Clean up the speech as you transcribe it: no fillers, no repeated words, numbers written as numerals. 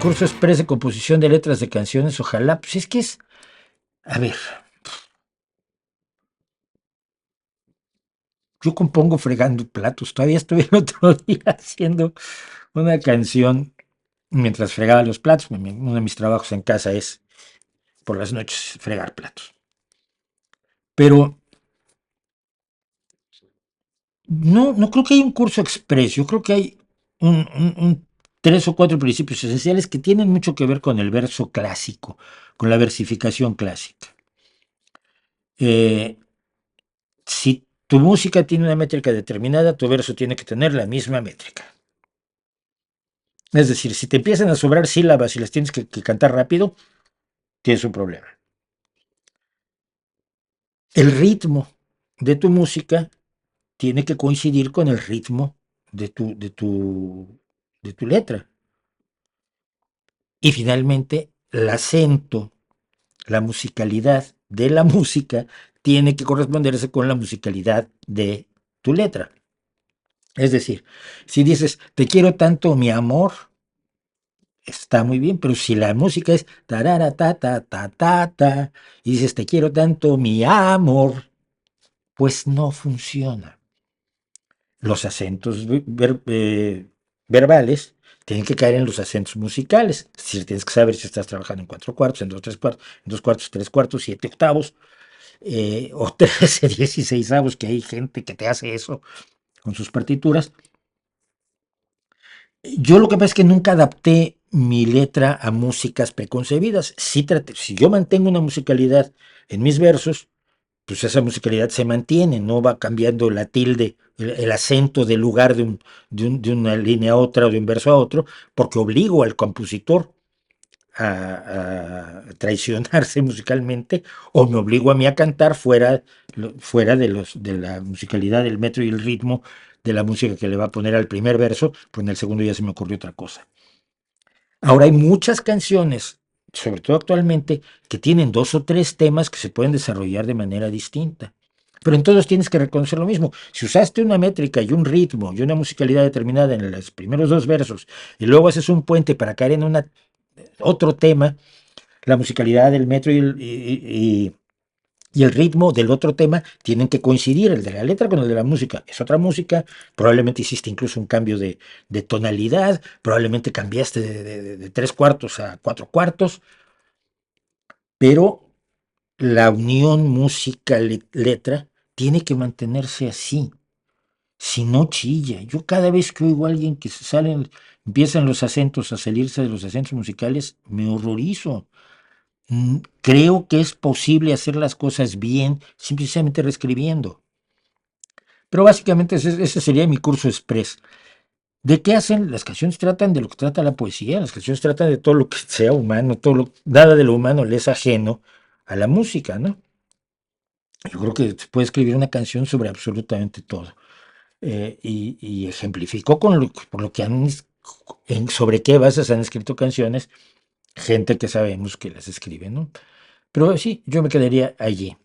curso express de composición de letras de canciones, ojalá, pues es que es, a ver, yo compongo fregando platos, todavía estuve el otro día haciendo una canción mientras fregaba los platos. Uno de mis trabajos en casa es por las noches fregar platos. Pero no creo que haya un curso express, yo creo que hay tres o cuatro principios esenciales que tienen mucho que ver con el verso clásico, con la versificación clásica. Eh, si tu música tiene una métrica determinada, tu verso tiene que tener la misma métrica. Es decir, si te empiezan a sobrar sílabas y las tienes que cantar rápido, tienes un problema. El ritmo de tu música tiene que coincidir con el ritmo de tu letra. Y finalmente, el acento, la musicalidad de la música tiene que corresponderse con la musicalidad de tu letra. Es decir, si dices, te quiero tanto, mi amor, está muy bien, pero si la música es tarara, ta, ta, ta, ta, ta, y dices, te quiero tanto, mi amor, pues no funciona. Los acentos verbales tienen que caer en los acentos musicales. Es decir, tienes que saber si estás trabajando en 4/4, en 2/3, en 2/4, 3/4, 7/8, o 13, 16avos, que hay gente que te hace eso con sus partituras. Yo lo que pasa es que nunca adapté mi letra a músicas preconcebidas. Si yo mantengo una musicalidad en mis versos, pues esa musicalidad se mantiene, no va cambiando la tilde, el acento del lugar de una línea a otra o de un verso a otro, porque obligo al compositor a traicionarse musicalmente, o me obligo a mí a cantar fuera de la musicalidad, del metro y el ritmo de la música que le va a poner al primer verso, pues en el segundo ya se me ocurrió otra cosa. Ahora hay muchas canciones, sobre todo actualmente, que tienen dos o tres temas que se pueden desarrollar de manera distinta. Pero en todos tienes que reconocer lo mismo. Si usaste una métrica y un ritmo y una musicalidad determinada en los primeros dos versos y luego haces un puente para caer en otro tema, la musicalidad del metro y el ritmo del otro tema tienen que coincidir, el de la letra con el de la música. Es otra música, probablemente hiciste incluso un cambio de tonalidad, probablemente cambiaste de 3/4 a 4/4, pero la unión música-letra tiene que mantenerse así, si no chilla. Yo cada vez que oigo a alguien que empiezan los acentos a salirse de los acentos musicales, me horrorizo. Creo que es posible hacer las cosas bien simplemente reescribiendo. Pero básicamente ese sería mi curso express. ¿De qué hacen? Las canciones tratan de lo que trata la poesía, las canciones tratan de todo lo que sea humano, nada de lo humano le es ajeno a la música, ¿no? Yo creo que se puede escribir una canción sobre absolutamente todo. Y ejemplificó por lo que sobre qué bases han escrito canciones, gente que sabemos que las escribe, ¿no? Pero sí, yo me quedaría allí.